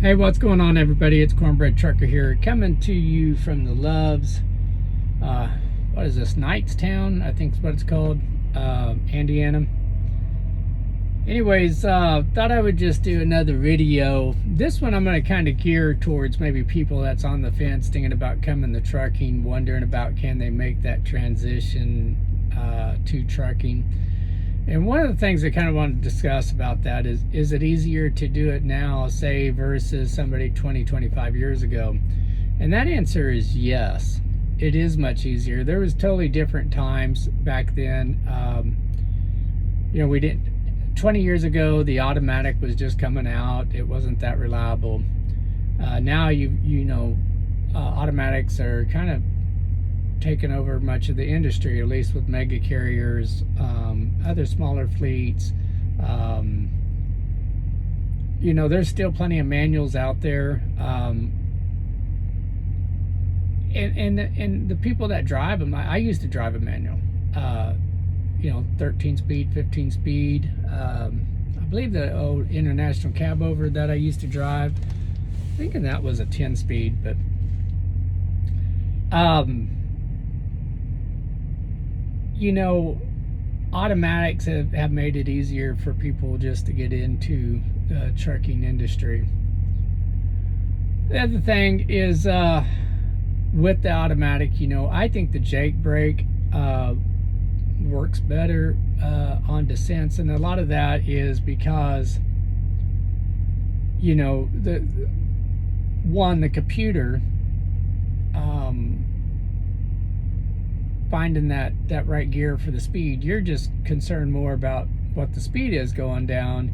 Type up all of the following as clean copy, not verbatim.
Hey, what's going on, everybody? It's Cornbread Trucker here, coming to you from the Loves. What is this? Knightstown, I think is what it's called, Indiana. Anyways, thought I would just do another video. This one I'm going to kind of gear towards maybe people that's on the fence, thinking about coming to trucking, wondering about can they make that transition to trucking. And one of the things I kind of want to discuss about that is it easier to do it now, say, versus somebody 20-25 years ago? And that answer is yes. It is much easier. There was totally different times back then. We didn't, 20 years ago, the automatic was just coming out. It wasn't that reliable. Now, automatics are kind of taken over much of the industry, at least with mega carriers, other smaller fleets. There's still plenty of manuals out there, and the people that drive them, I used to drive a manual, 13 speed, 15 speed. I believe the old International Cab Over that I used to drive, thinking that was a 10 speed, but automatics have made it easier for people just to get into the trucking industry. The other thing is, with the automatic, I think the Jake brake works better on descents, and a lot of that is because the computer finding that right gear for the speed. You're just concerned more about what the speed is going down.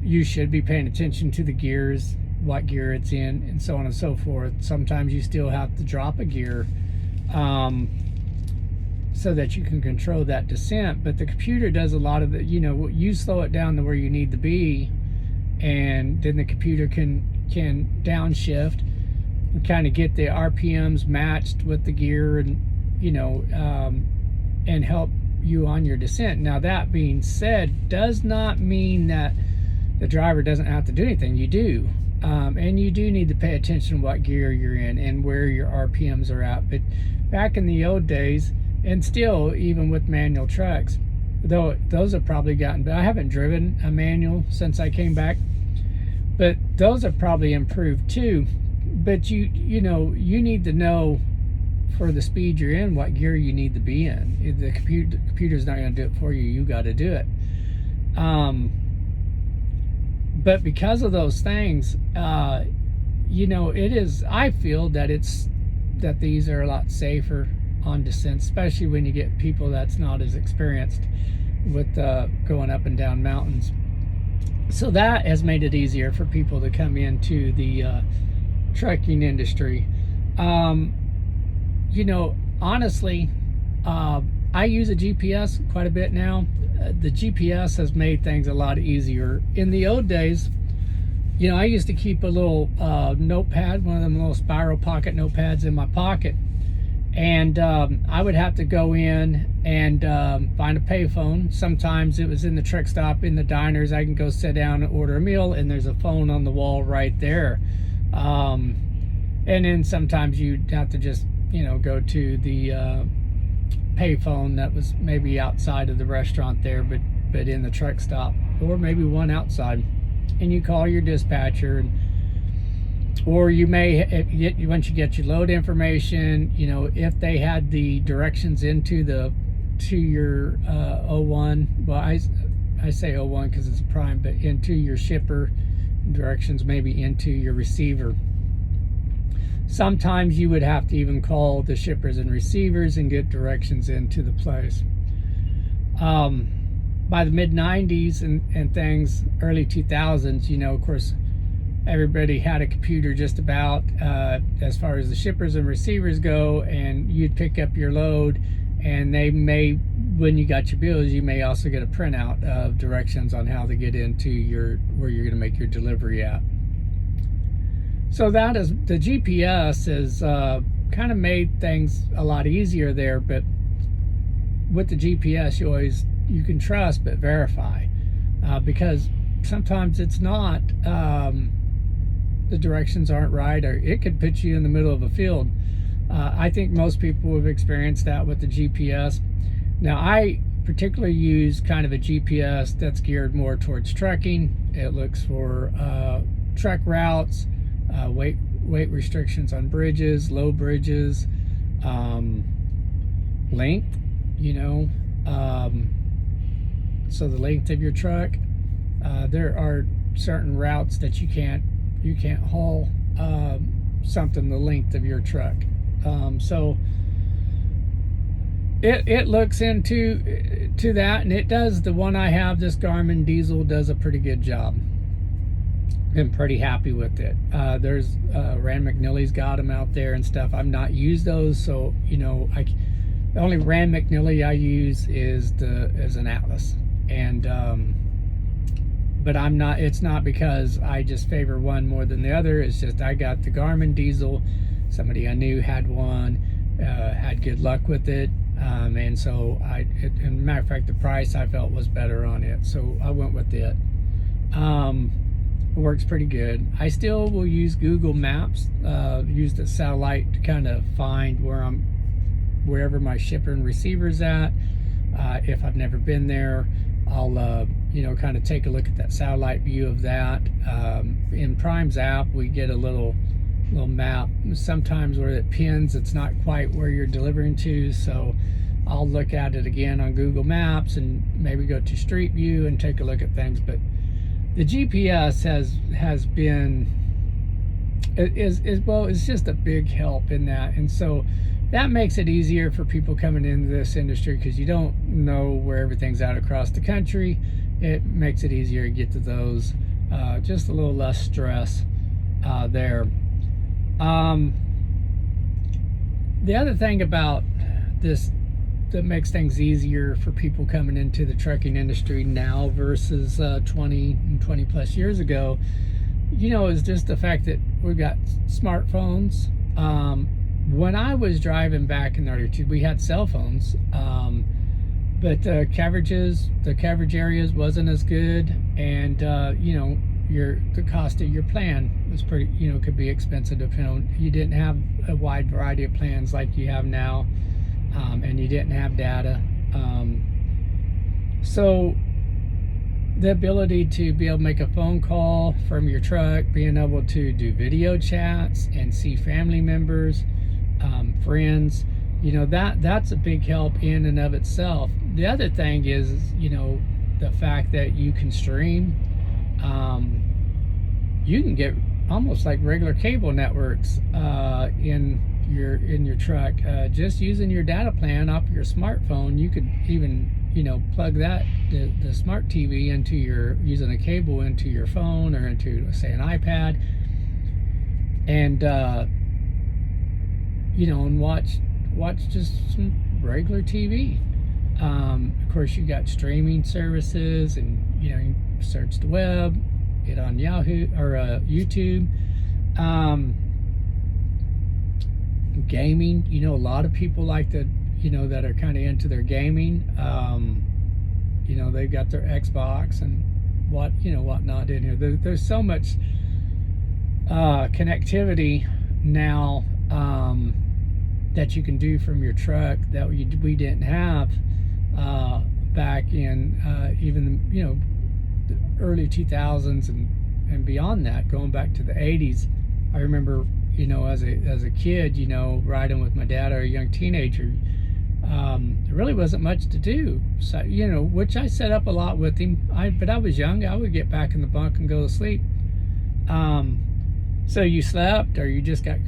You should be paying attention to the gears, what gear it's in, and so on and so forth. Sometimes you still have to drop a gear so that you can control that descent, but the computer does a lot of the, you slow it down to where you need to be, and then the computer can downshift and kind of get the RPMs matched with the gear, and and help you on your descent. Now, that being said, does not mean that the driver doesn't have to do anything. You do, and you do need to pay attention to what gear you're in and where your RPMs are at. But back in the old days, and still even with manual trucks, though those have probably gotten, I haven't driven a manual since I came back, but those have probably improved too. But you need to know for the speed you're in what gear you need to be in. The computer's not going to do it for you. You got to do it. But because of those things, it is, I feel that these are a lot safer on descent, especially when you get people that's not as experienced with going up and down mountains. So that has made it easier for people to come into the trucking industry. Honestly, I use a GPS quite a bit now. The GPS has made things a lot easier. In the old days, I used to keep a little notepad, one of them little spiral pocket notepads in my pocket, and I would have to go in and find a payphone. Sometimes it was in the truck stop, in the diners. I can go sit down and order a meal, and there's a phone on the wall right there. And then sometimes you'd have to just go to the payphone that was maybe outside of the restaurant there, but in the truck stop, or maybe one outside, and you call your dispatcher, or you may, once you get your load information, if they had the directions to your O1, well, I say O1 because it's a prime, but into your shipper, directions maybe into your receiver. Sometimes you would have to even call the shippers and receivers and get directions into the place. By the mid-90s and things, early 2000s, of course, everybody had a computer just about, as far as the shippers and receivers go, and you'd pick up your load, and they may, when you got your bills, you may also get a printout of directions on how to get into where you're going to make your delivery at. So that is, the GPS has kind of made things a lot easier there, but with the GPS, you can trust but verify, because sometimes it's not the directions aren't right, or it could put you in the middle of a field. I think most people have experienced that with the GPS. Now, I particularly use kind of a GPS that's geared more towards trucking. It looks for truck routes, weight restrictions on bridges, low bridges, length, so the length of your truck. There are certain routes that you can't haul something the length of your truck. So it looks into that, and it does. The one I have, this Garmin diesel, does a pretty good job. Been pretty happy with it. There's Rand McNally's got them out there and stuff. I've not used those, so the only Rand McNally I use is an Atlas, and but I'm not. It's not because I just favor one more than the other. It's just I got the Garmin diesel. Somebody I knew had one, had good luck with it, and so and matter of fact, the price I felt was better on it, so I went with it. It works pretty good. I still will use Google Maps, use the satellite to kind of find wherever my shipper and receiver's at. If I've never been there, I'll kind of take a look at that satellite view of that. In Prime's app, we get a little map sometimes where it pins. It's not quite where you're delivering to, so I'll look at it again on Google Maps and maybe go to Street View and take a look at things. But the GPS has been it's just a big help in that, and so that makes it easier for people coming into this industry, because you don't know where everything's at across the country. It makes it easier to get to those, just a little less stress there. The other thing about this that makes things easier for people coming into the trucking industry now versus 20 plus years ago, is just the fact that we've got smartphones. When I was driving back in the early 2000s, we had cell phones, but the coverage areas wasn't as good, and the cost of your plan was pretty, could be expensive depending on, you didn't have a wide variety of plans like you have now, and you didn't have data. So the ability to be able to make a phone call from your truck, being able to do video chats and see family members, friends, that's a big help in and of itself. The other thing is, the fact that you can stream. You can get almost like regular cable networks in your truck, just using your data plan off your smartphone. You could even plug the smart TV into using a cable into your phone or into, say, an iPad, and and watch just some regular TV. Of course, you got streaming services, and you search the web, get on Yahoo or YouTube. Gaming, a lot of people like to, that are kind of into their gaming. They've got their Xbox and whatnot in here. There's so much connectivity now that you can do from your truck that we didn't have back in even the early 2000s and beyond that, going back to the 80s. I remember, as a kid, riding with my dad or a young teenager, there really wasn't much to do. So, which I set up a lot with him. But I was young. I would get back in the bunk and go to sleep. So you slept, or you just got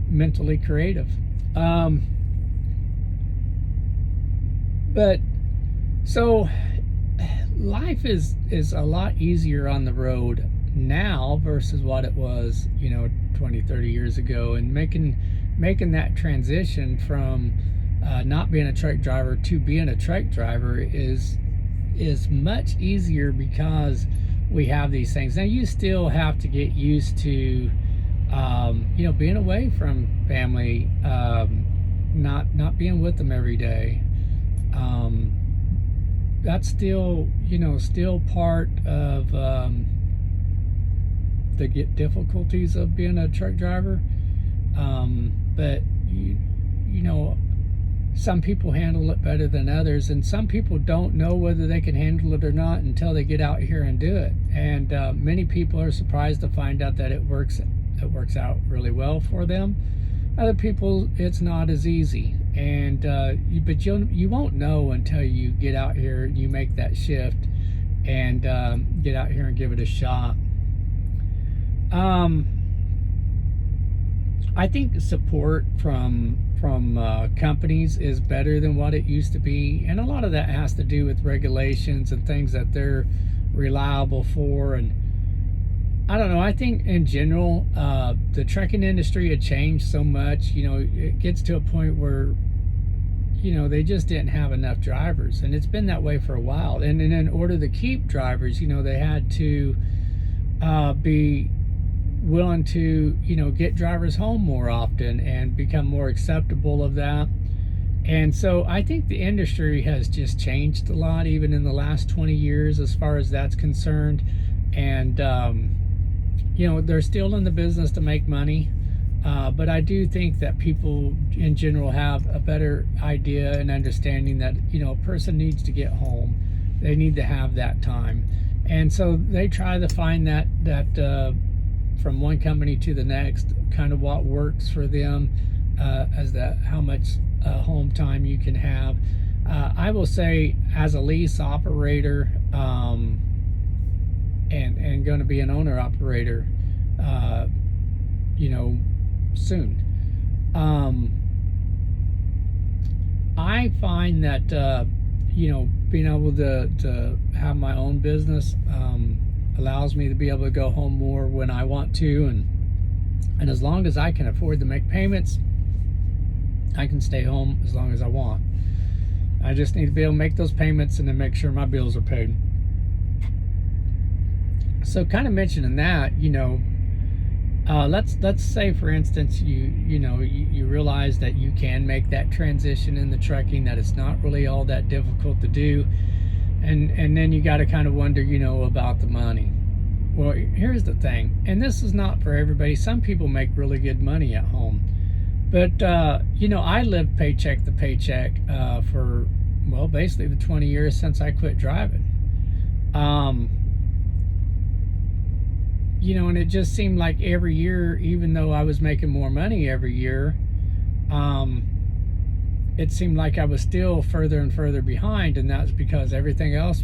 mentally creative. But so life is a lot easier on the road now versus what it was 20, 30 years ago, and making that transition from not being a truck driver to being a truck driver is much easier because we have these things. Now, you still have to get used to being away from family, not being with them every day. That's still still part of the difficulties of being a truck driver. But you know, some people handle it better than others, and some people don't know whether they can handle it or not until they get out here and do it. And many people are surprised to find out that it works out really well for them. Other people, it's not as easy, and but you won't know until you get out here and you make that shift and get out here and give it a shot. I think support from companies is better than what it used to be, and a lot of that has to do with regulations and things that they're reliable for. And I don't know, I think in general the trucking industry had changed so much. You know, it gets to a point where, you know, they just didn't have enough drivers, and it's been that way for a while. And in order to keep drivers, you know, they had to be willing to, you know, get drivers home more often and become more acceptable of that. And so I think the industry has just changed a lot, even in the last 20 years, as far as that's concerned. And you know, they're still in the business to make money, but I do think that people in general have a better idea and understanding that, you know, a person needs to get home. They need to have that time. And so they try to find that from one company to the next, kind of what works for them, as that how much home time you can have. I will say, as a lease operator, and going to be an owner operator, you know, soon. I find that you know, being able to have my own business allows me to be able to go home more when I want to, and as long as I can afford to make payments, I can stay home as long as I want. I just need to be able to make those payments and then make sure my bills are paid. So kind of mentioning that, you know, let's say, for instance, you realize that you can make that transition in the trucking, that it's not really all that difficult to do, and then you got to kind of wonder, you know, about the money. Well, here's the thing, and this is not for everybody. Some people make really good money at home, but you know, I lived paycheck to paycheck for, well, basically the 20 years since I quit driving. You know, and it just seemed like every year, even though I was making more money every year, it seemed like I was still further and further behind, and that's because everything else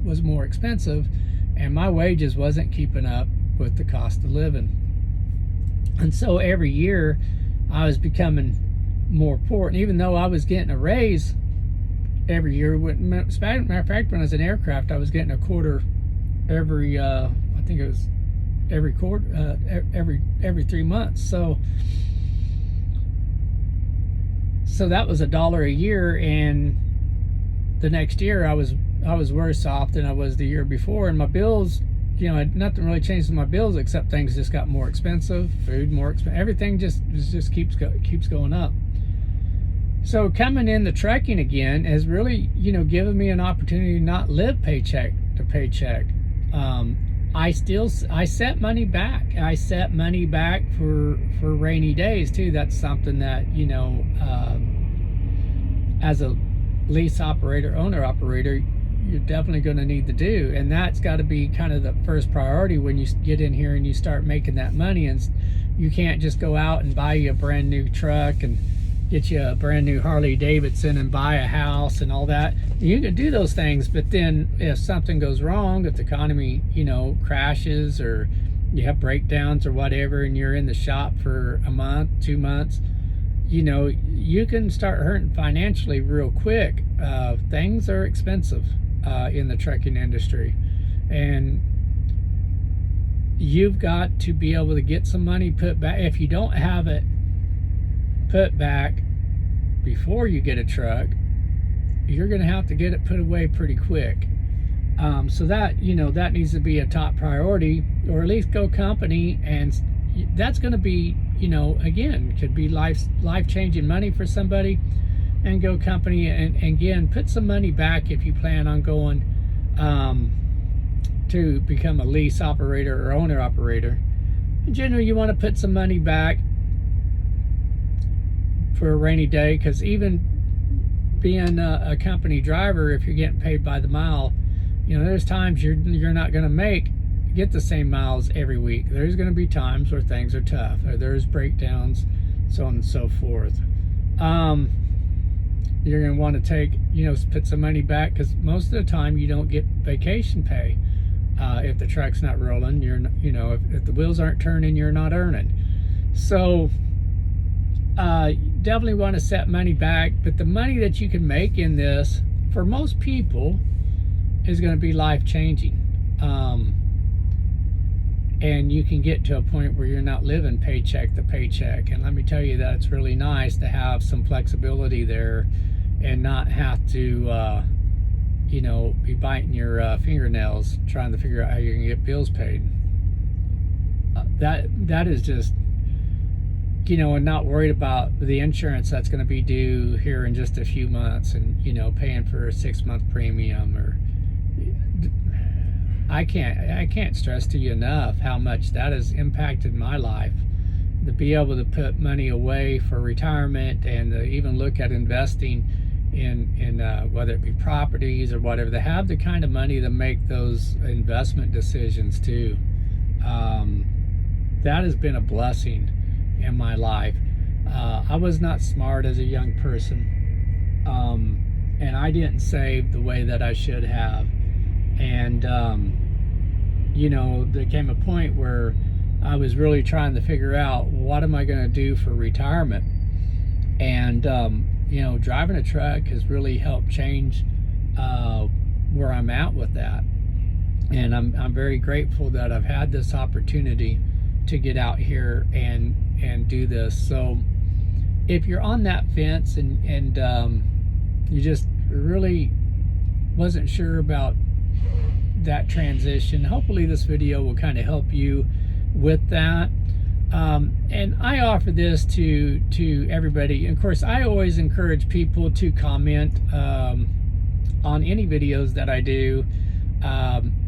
was more expensive, and my wages wasn't keeping up with the cost of living. And so every year I was becoming more poor, and even though I was getting a raise every year, as a matter of fact, when I was in aircraft, I was getting a quarter every I think it was every quarter, every 3 months. So that was $1 a year, and the next year I was worse off than I was the year before. And my bills, you know, nothing really changed in my bills except things just got more expensive, food more expensive, everything just keeps going up. So coming in the trucking again has really, you know, given me an opportunity to not live paycheck to paycheck. I set money back. I set money back for rainy days too. That's something that, you know, as a lease operator, owner operator, you're definitely going to need to do, and that's got to be kind of the first priority when you get in here and you start making that money. And you can't just go out and buy you a brand new truck and get you a brand new Harley Davidson and buy a house and all that. You can do those things, but then if something goes wrong, if the economy, you know, crashes, or you have breakdowns or whatever, and you're in the shop for a month, 2 months, you know, you can start hurting financially real quick. Things are expensive in the trucking industry, and you've got to be able to get some money put back. If you don't have it put back before you get a truck, you're going to have to get it put away pretty quick. So that, you know, that needs to be a top priority, or at least go company, and that's going to be, you know, again, could be life-changing money for somebody. And go company, and again, put some money back if you plan on going to become a lease operator or owner operator, in general, you want to put some money back for a rainy day, because even being a company driver, if you're getting paid by the mile, you know, there's times you're not going to get the same miles every week. There's going to be times where things are tough, or there's breakdowns, so on and so forth. You're going to want to take, you know, put some money back, because most of the time you don't get vacation pay. If the truck's not rolling, you're not, you know, if the wheels aren't turning, you're not earning. So definitely want to set money back, but the money that you can make in this, for most people, is going to be life-changing. And you can get to a point where you're not living paycheck to paycheck. And let me tell you that it's really nice to have some flexibility there and not have to you know, be biting your fingernails trying to figure out how you're gonna get bills paid. That is just, you know, and not worried about the insurance that's going to be due here in just a few months, and, you know, paying for a 6-month premium. Or I can't stress to you enough how much that has impacted my life, to be able to put money away for retirement, and to even look at investing in whether it be properties or whatever. They have the kind of money to make those investment decisions too. That has been a blessing in my life. I was not smart as a young person, and I didn't save the way that I should have. And you know, there came a point where I was really trying to figure out, what am I going to do for retirement? And you know, driving a truck has really helped change where I'm at with that. And I'm very grateful that I've had this opportunity to get out here and do this. So if you're on that fence and you just really wasn't sure about that transition, hopefully this video will kind of help you with that. And I offer this to everybody. Of course, I always encourage people to comment on any videos that I do,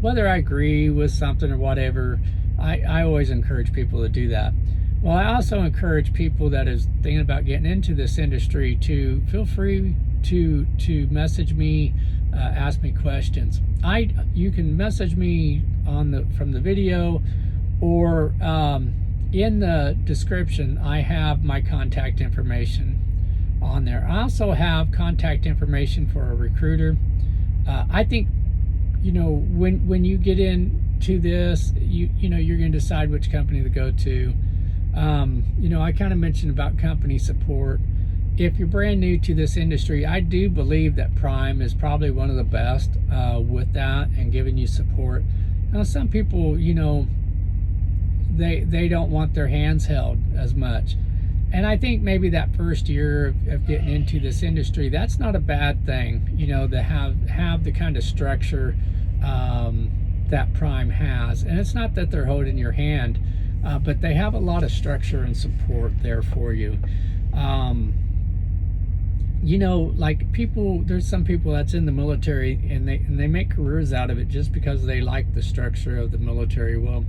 whether I agree with something or whatever. I always encourage people to do that. Well, I also encourage people that is thinking about getting into this industry to feel free to message me, ask me questions. You can message me from the video, or in the description I have my contact information on there. I also have contact information for a recruiter. I think, you know, when you get into this, you know, you're going to decide which company to go to. You know, I kind of mentioned about company support. If you're brand new to this industry, I do believe that Prime is probably one of the best with that and giving you support. Now, some people, you know, they don't want their hands held as much. And I think maybe that first year of getting into this industry, that's not a bad thing, you know, to have the kind of structure that Prime has. And it's not that they're holding your hand, but they have a lot of structure and support there for you. You know, like there's some people that's in the military, and they make careers out of it just because they like the structure of the military. Well,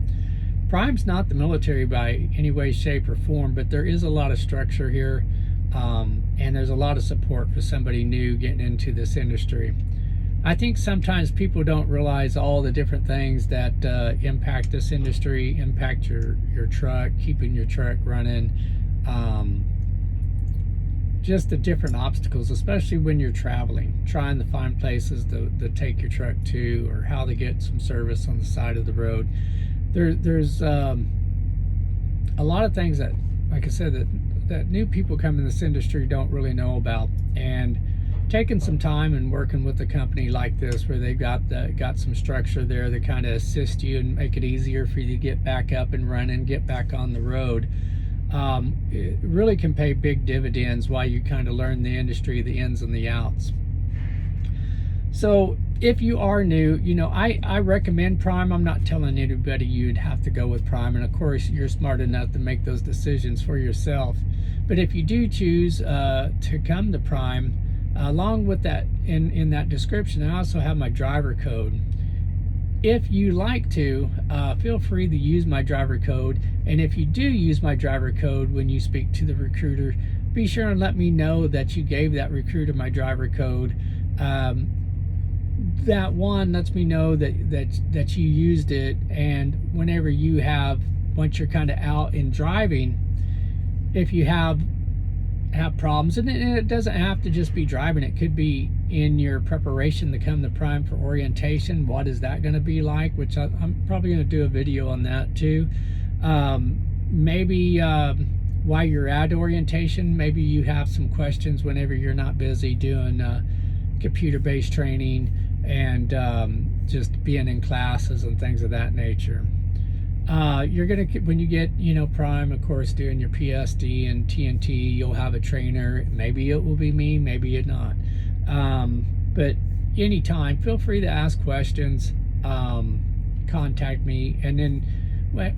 Prime's not the military by any way, shape, or form, but there is a lot of structure here, and there's a lot of support for somebody new getting into this industry. I think sometimes people don't realize all the different things that impact this industry, impact your truck, keeping your truck running, just the different obstacles, especially when you're traveling, trying to find places to take your truck to, or how to get some service on the side of the road. There's a lot of things that, like I said, that new people coming in this industry don't really know about. And taking some time and working with a company like this, where they've got some structure there to kind of assist you and make it easier for you to get back up and running, get back on the road, it really can pay big dividends while you kind of learn the industry, the ins and the outs. So if you are new, you know, I recommend Prime. I'm not telling anybody you'd have to go with Prime, and of course you're smart enough to make those decisions for yourself. But if you do choose to come to Prime, along with that, in that description, I also have my driver code. if you like to, feel free to use my driver code. And if you do use my driver code when you speak to the recruiter, be sure and let me know that you gave that recruiter my driver code. That one lets me know that you used it, and whenever you have, once you're kind of out and driving, if you have problems, and it doesn't have to just be driving, it could be in your preparation to come to Prime for orientation. What is that going to be like? Which I'm probably going to do a video on that too. Maybe while you're at orientation, maybe you have some questions whenever you're not busy doing computer-based training and just being in classes and things of that nature. You're gonna, when you get, Prime, of course, doing your PSD and TNT, you'll have a trainer. Maybe it will be me, maybe it not. But anytime, feel free to ask questions, contact me, and then,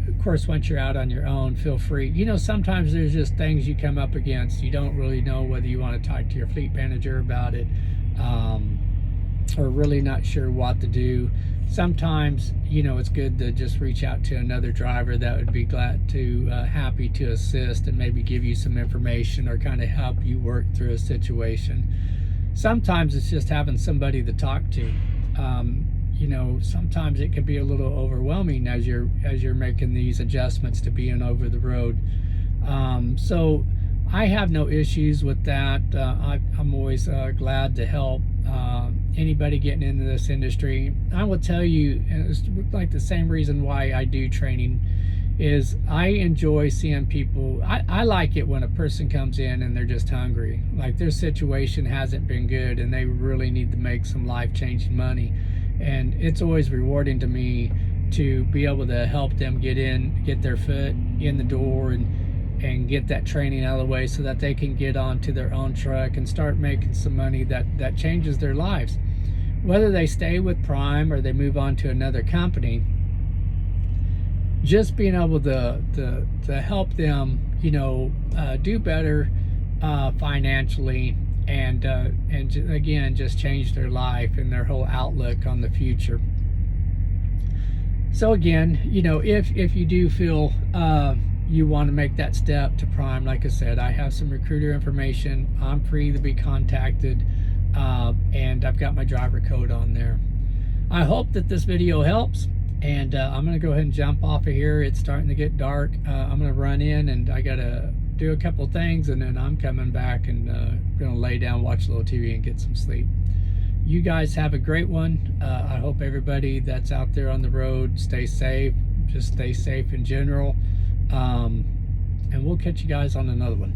of course, once you're out on your own, feel free. Sometimes there's just things you come up against. You don't really know whether you want to talk to your fleet manager about it, or really not sure what to do. Sometimes, it's good to just reach out to another driver that would be glad to, happy to assist and maybe give you some information or kind of help you work through a situation. Sometimes it's just having somebody to talk to. Sometimes it can be a little overwhelming as you're making these adjustments to being over the road. So I have no issues with that. I'm always glad to help anybody getting into this industry. I will tell you, and it's like the same reason why I do training, is I enjoy seeing people. I like it when a person comes in and they're just hungry, like their situation hasn't been good and they really need to make some life-changing money. And it's always rewarding to me to be able to help them get their foot in the door and get that training out of the way so that they can get onto their own truck and start making some money that changes their lives. Whether they stay with Prime or they move on to another company, just being able to help them, do better financially, and again, just change their life and their whole outlook on the future. So again, if you do feel you want to make that step to Prime, like I said, I have some recruiter information. I'm free to be contacted, and I've got my driver code on there. I hope that this video helps, and I'm going to go ahead and jump off of here. It's starting to get dark. I'm going to run in, and I got to do a couple things, and then I'm coming back and going to lay down, watch a little TV, and get some sleep. You guys have a great one. I hope everybody that's out there on the road stay safe. Just stay safe in general. And we'll catch you guys on another one.